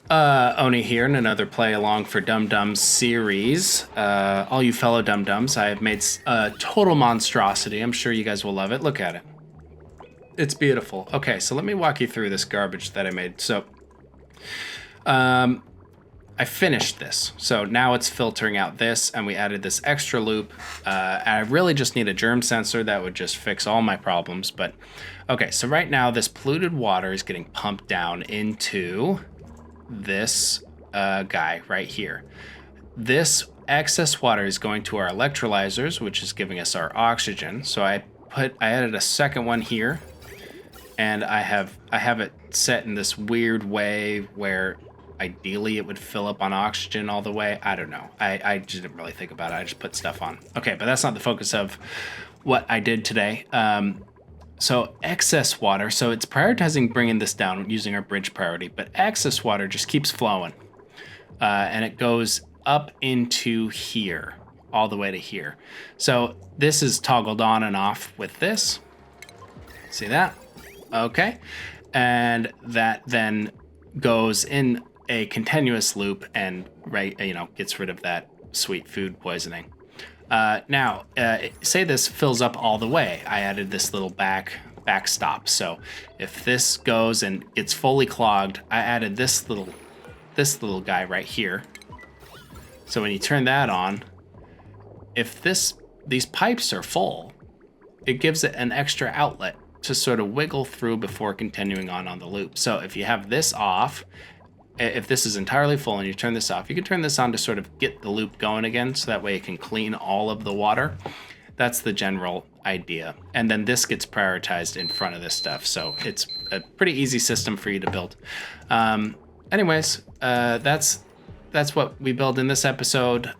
Oni here in another Play Along for Dumdums series. All you fellow Dumdums, I have made a total monstrosity. I'm sure you guys will love it. Look at it. It's beautiful. Okay, so let me walk you through this garbage that I made. So, I finished this. So now it's filtering out this, and we added this extra loop. I really just need a germ sensor that would just fix all my problems. But, okay, so right now this polluted water is getting pumped down into this guy right here. This excess water is going to our electrolyzers, which is giving us our oxygen. So I added a second one here, and I have it set in this weird way where ideally it would fill up on oxygen all the way. I don't know. I didn't really think about it. I just put stuff on. Okay, but that's not the focus of what I did today. So excess water, so it's prioritizing bringing this down using our bridge priority, but excess water just keeps flowing. And it goes up into here, all the way to here. So this is toggled on and off with this. See that? Okay. And that then goes in a continuous loop and gets rid of that sweet food poisoning. Now, say this fills up all the way. I added this little backstop. So if this goes and it's fully clogged, I added this little guy right here. So when you turn that on, if these pipes are full, it gives it an extra outlet to sort of wiggle through before continuing on the loop. So if you have this off, if this is entirely full and you turn this off, you can turn this on to sort of get the loop going again, so that way it can clean all of the water. That's the general idea. And then this gets prioritized in front of this stuff. So it's a pretty easy system for you to build. Anyways, that's what we build in this episode.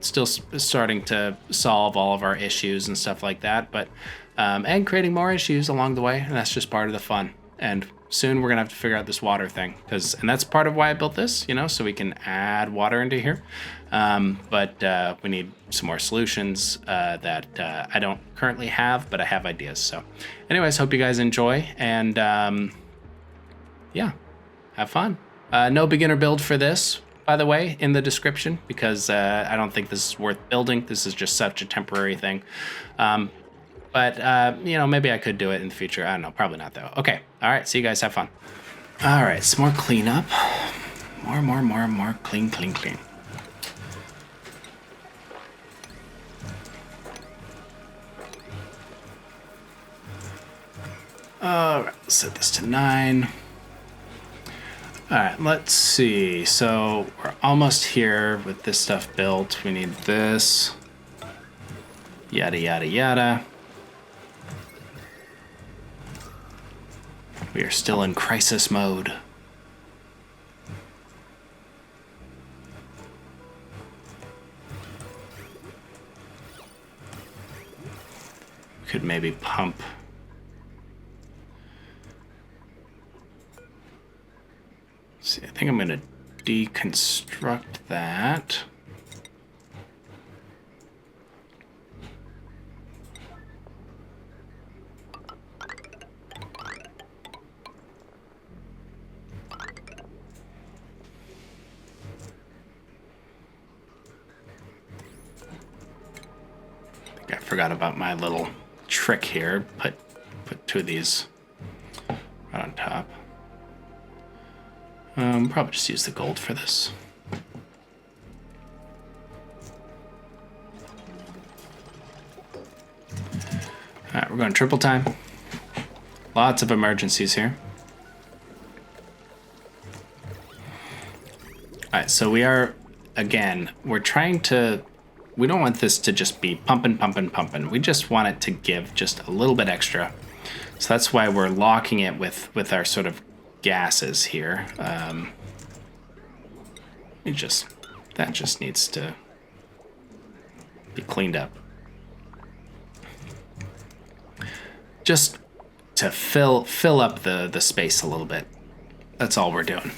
Still starting to solve all of our issues and stuff like that, but and creating more issues along the way, and that's just part of the fun. And soon we're gonna have to figure out this water thing, and that's part of why I built this, so we can add water into here. But we need some more solutions that I don't currently have, but I have ideas. So anyways, hope you guys enjoy, and yeah, have fun. No beginner build for this, by the way, in the description, because I don't think this is worth building. This is just such a temporary thing. But maybe I could do it in the future. I don't know. Probably not, though. Okay. All right. See you guys. Have fun. All right. Some more cleanup. More. Clean. All right. Set this to 9. All right. Let's see. So we're almost here with this stuff built. We need this. Yada. We are still in crisis mode. Could maybe pump. Let's see, I think I'm going to deconstruct that. I forgot about my little trick here. Put 2 of these right on top. Probably just use the gold for this. All right, we're going triple time. Lots of emergencies here. All right, so we're trying to. We don't want this to just be pumping. We just want it to give just a little bit extra. So that's why we're locking it with our sort of gases here. That just needs to be cleaned up. Just to fill up the space a little bit. That's all we're doing.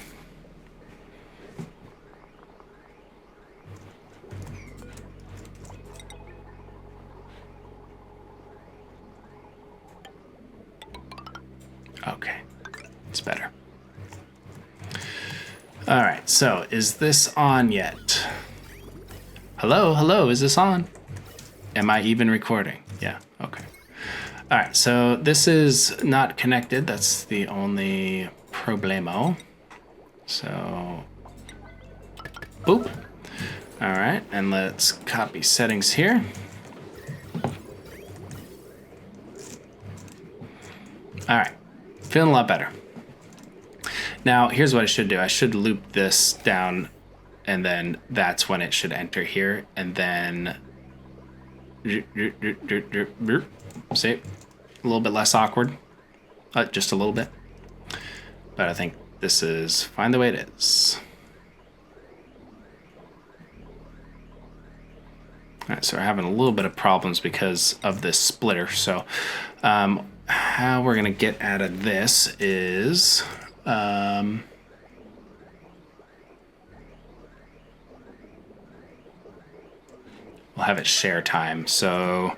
Okay, it's better. All right, so is this on yet? Hello, hello, is this on? Am I even recording? Yeah, okay. All right, so this is not connected. That's the only problemo. So, boop. All right, and let's copy settings here. All right, feeling a lot better. Now, here's what I should do. I should loop this down, and then that's when it should enter here, and then... See? A little bit less awkward. Just a little bit. But I think this is fine the way it is. All right, so we're having a little bit of problems because of this splitter. So how we're going to get out of this is... we'll have it share time. So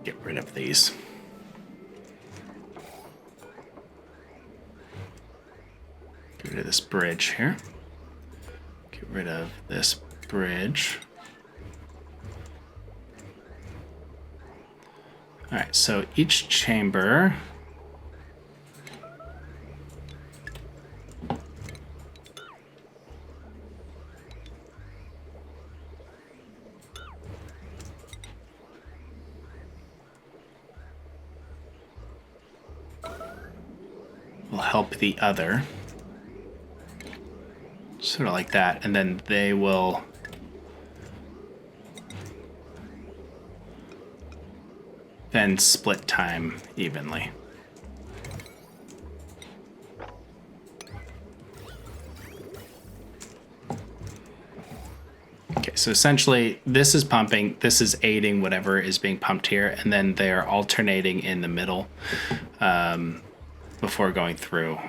get rid of these. Get rid of this bridge here. Get rid of this bridge. All right, so each chamber will help the other. Sort of like that, and then they will then split time evenly. Okay, so essentially this is pumping, this is aiding whatever is being pumped here, and then they're alternating in the middle before going through.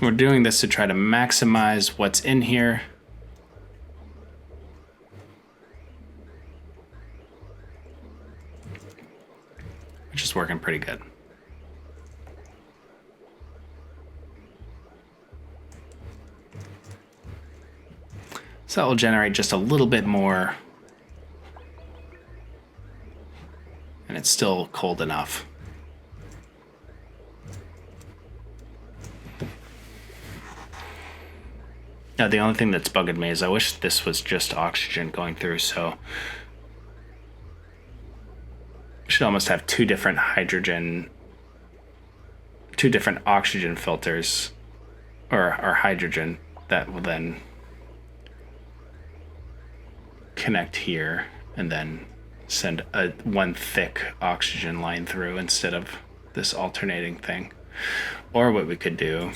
We're doing this to try to maximize what's in here. Which is working pretty good. So that will generate just a little bit more. And it's still cold enough. Now, the only thing that's bugging me is I wish this was just oxygen going through, so we should almost have two different oxygen filters, or hydrogen, that will then connect here and then send one thick oxygen line through instead of this alternating thing. Or what we could do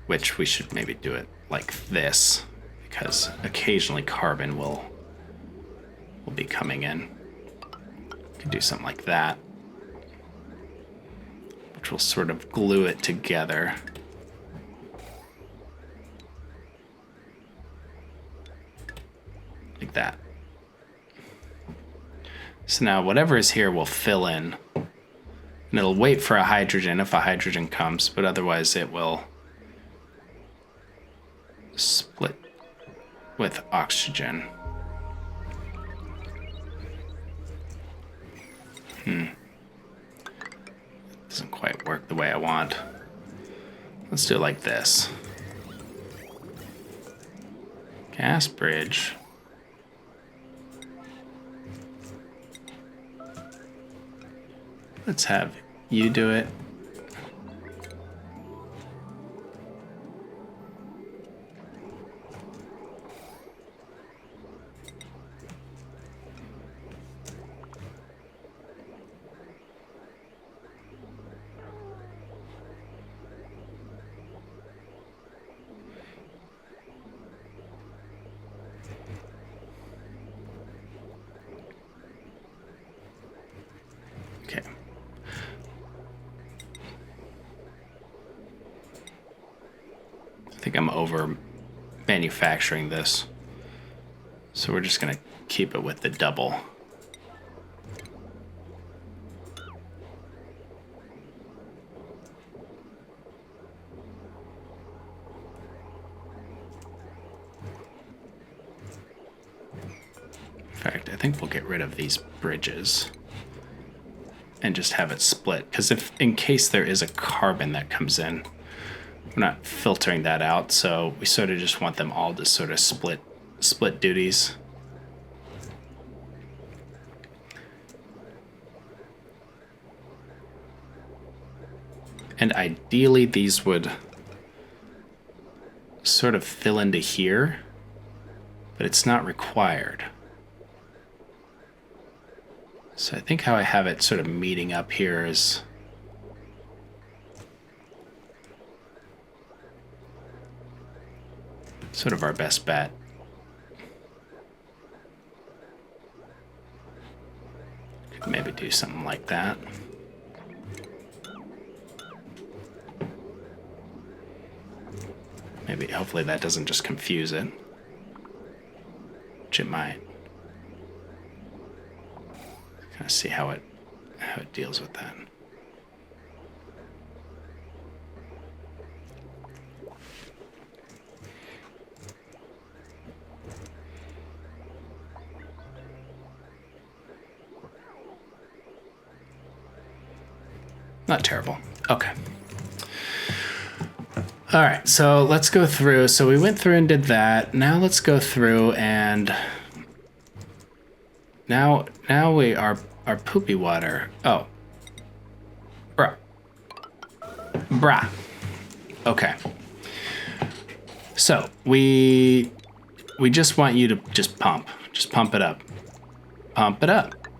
which we should maybe do it like this, because occasionally carbon will be coming in. We could do something like that, which will sort of glue it together. Like that. So now whatever is here will fill in, and it'll wait for a hydrogen if a hydrogen comes, but otherwise it will split with oxygen. Doesn't quite work the way I want. Let's do it like this. Gas bridge. Let's have you do it. think I'm over manufacturing this. So we're just gonna keep it with the double. In fact, I think we'll get rid of these bridges and just have it split. Because if, in case there is a carbon that comes in, we're not filtering that out. So we sort of just want them all to sort of split duties. And ideally these would sort of fill into here, but it's not required. So I think how I have it sort of meeting up here is sort of our best bet. Could maybe do something like that. Maybe, hopefully that doesn't just confuse it, which it might. Kind of see how it deals with that. Not terrible. Okay. All right, so let's go through. So we went through and did that. Now let's go through and now we our poopy water. Oh, bruh. Okay. So we just want you to just pump it up,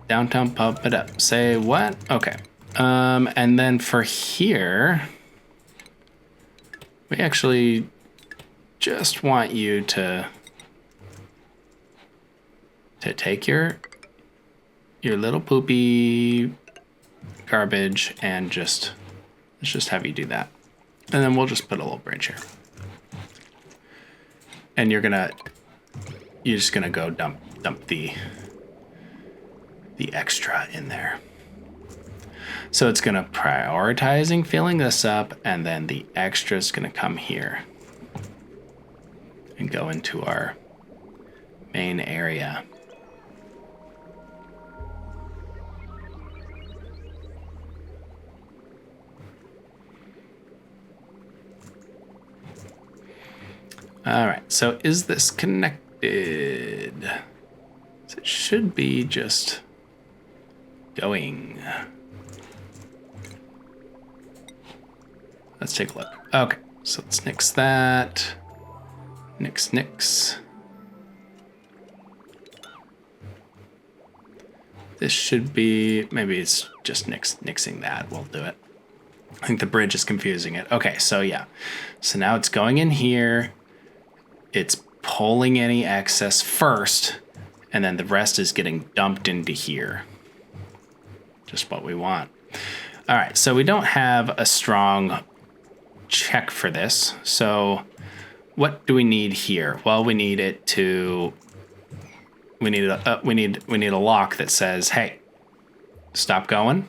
downtown, pump it up. Say what? Okay. And then for here, we actually just want you to take your little poopy garbage and let's just have you do that. And then we'll just put a little bridge here. And you're just gonna go dump the extra in there. So it's gonna prioritizing filling this up, and then the extra is gonna come here and go into our main area. All right, so is this connected? So it should be just going. Let's take a look. Okay, so let's nix that. Nix. This should be, maybe it's just nixing that. We'll do it. I think the bridge is confusing it. Okay, so yeah. So now it's going in here. It's pulling any excess first, and then the rest is getting dumped into here. Just what we want. All right, so we don't have a strong check for this. So what do we need here? Well, we need it to, we need a lock that says, hey, stop going.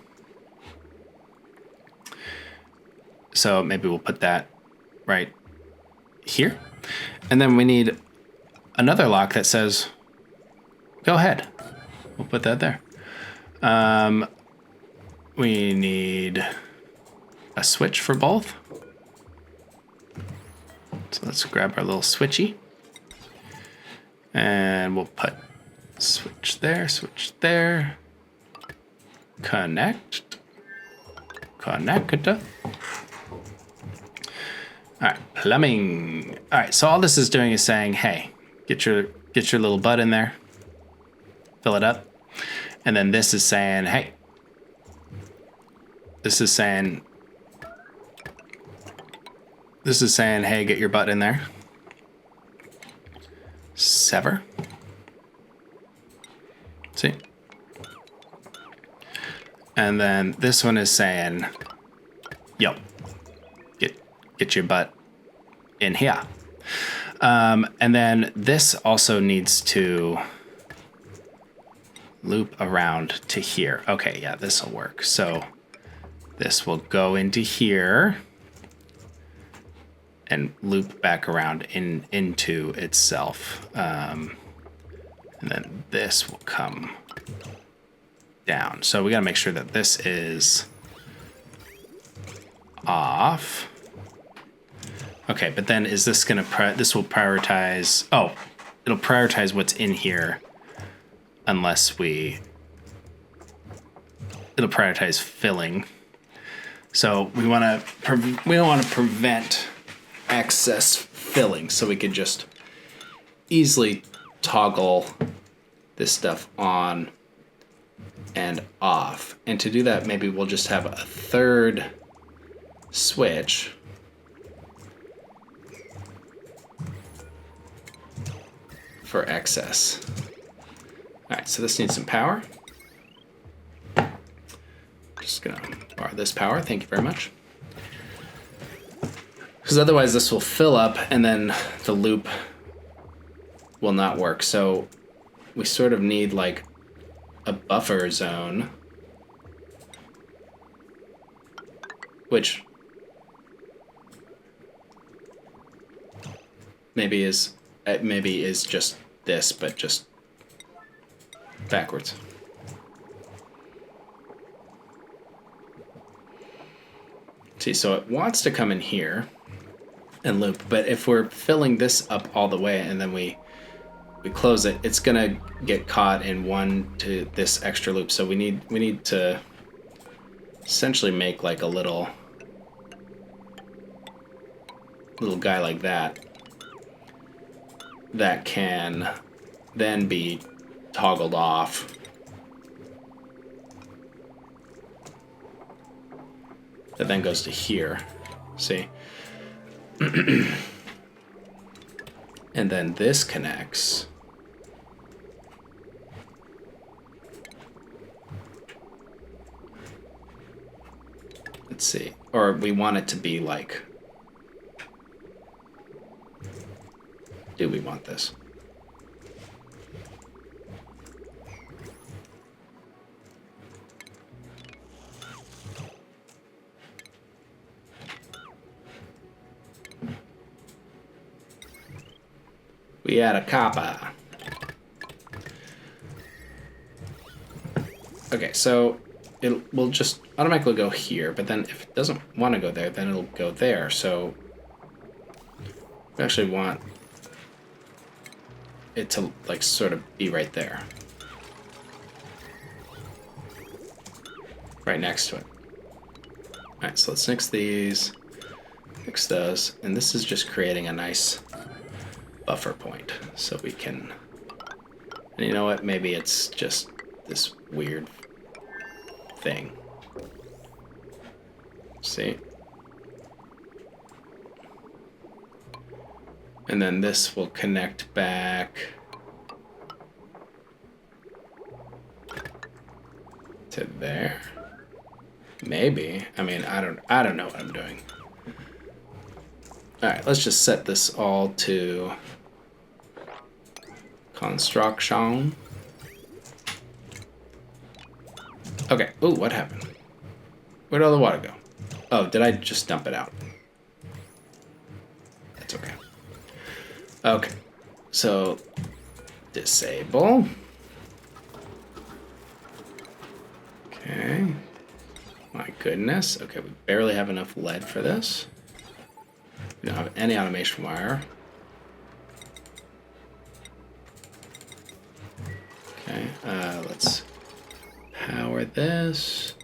So maybe we'll put that right here. And then we need another lock that says, go ahead. We'll put that there. We need a switch for both. So let's grab our little switchy. And we'll put switch there. Connect. All right, plumbing. All right, so all this is doing is saying, hey, get your little butt in there, fill it up. And then this is saying, hey, hey, get your butt in there. Sever. See? And then this one is saying, yo, get your butt in here. And then this also needs to loop around to here. Okay, yeah, this will work. So this will go into here and loop back around into itself. And then this will come down. So we got to make sure that this is off. Okay, but then is this going to, this will prioritize, oh, it'll prioritize what's in here unless it'll prioritize filling. So we don't want to prevent excess filling, so we could just easily toggle this stuff on and off. And to do that, maybe we'll just have a third switch for excess. All right, so this needs some power. Just gonna borrow this power, thank you very much. Because otherwise this will fill up and then the loop will not work. So we sort of need like a buffer zone, which maybe is just this, but just backwards. See, so it wants to come in here and loop, but if we're filling this up all the way and then we close it, it's gonna get caught in this extra loop. So we need to essentially make like a little guy like that can then be toggled off. That then goes to here, see? And then this connects. Let's see, or we want it to be like, do we want this? We add a copper. Okay, so it will just automatically go here, but then if it doesn't want to go there, then it'll go there. So we actually want it to like sort of be right there. Right next to it. Alright, so let's mix these, mix those, and this is just creating a nice buffer point. So we can, and you know what, maybe it's just this weird thing. See? And then this will connect back to there. Maybe. I mean, I don't know what I'm doing. All right, let's just set this all to construction. Okay. Ooh, what happened? Where'd all the water go? Oh, did I just dump it out? That's okay. Okay. So, disable. Okay. My goodness. Okay, we barely have enough lead for this. We don't have any automation wire. Okay, let's power this.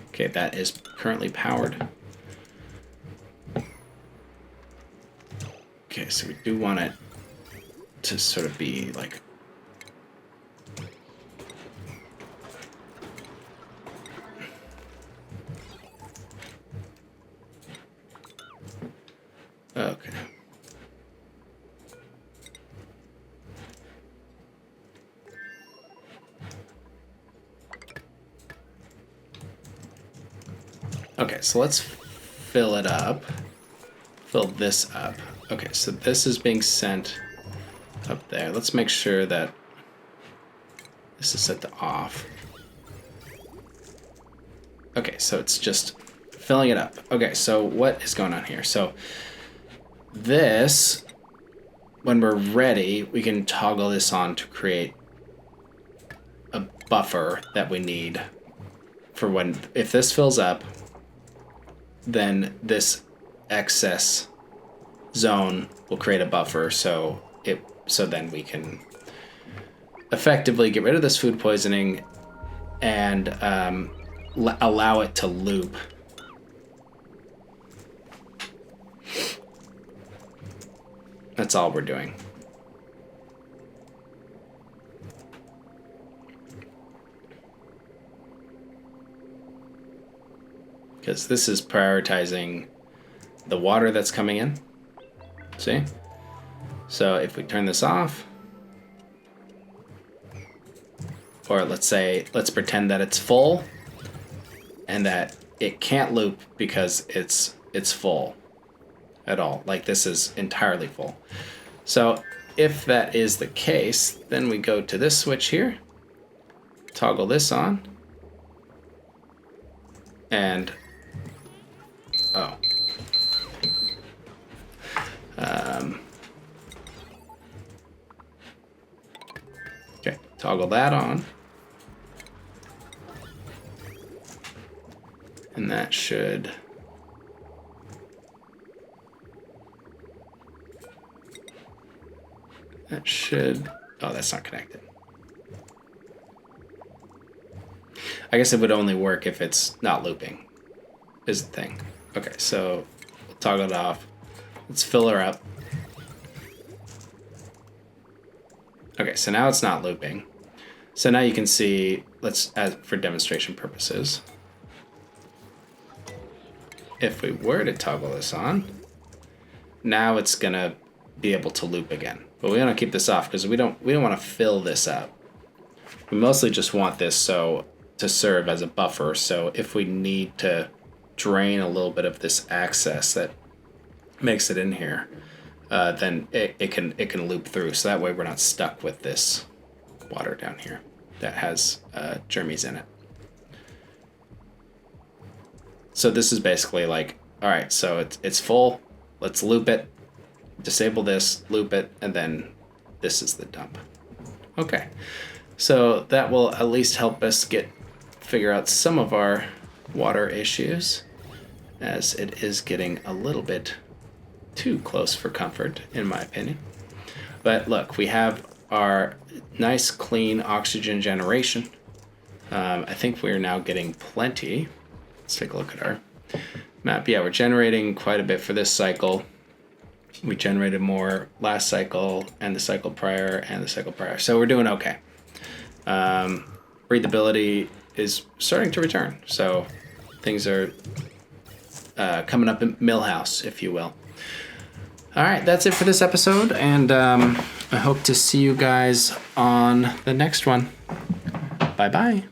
Okay, that is currently powered. Okay, so we do want it to sort of be like... Okay. Okay, so let's fill it up fill this up. Okay, so this is being sent up there. Let's make sure that this is set to off. Okay, so it's just filling it up. Okay, so what is going on here? So this, when we're ready, we can toggle this on to create a buffer that we need for when, if this fills up, then this excess zone will create a buffer, so then we can effectively get rid of this food poisoning and allow it to loop. That's all we're doing. Because this is prioritizing the water that's coming in. See? So if we turn this off, or let's pretend that it's full and that it can't loop because it's full at all. Like this is entirely full. So if that is the case, then we go to this switch here, toggle this on, and okay, toggle that on, and that should oh, that's not connected. I guess it would only work if it's not looping, is the thing. Okay, so we'll toggle it off. Let's fill her up. Okay, so now it's not looping. So now you can see, as for demonstration purposes, if we were to toggle this on, now it's gonna be able to loop again. But we want to keep this off because we don't want to fill this up. We mostly just want this to serve as a buffer. So if we need to drain a little bit of this excess that makes it in here, then it can loop through. So that way we're not stuck with this water down here that has germies in it. So this is basically like, all right, so it's full. Let's loop it. Disable this, loop it, and then this is the dump. Okay, so that will at least help us figure out some of our water issues, as it is getting a little bit too close for comfort, in my opinion. But look, we have our nice clean oxygen generation. I think we're now getting plenty. Let's take a look at our map. Yeah, we're generating quite a bit for this cycle. We generated more last cycle and the cycle prior and the cycle prior. So we're doing okay. Breathability is starting to return. So things are coming up in Millhouse, if you will. All right, that's it for this episode. And I hope to see you guys on the next one. Bye-bye.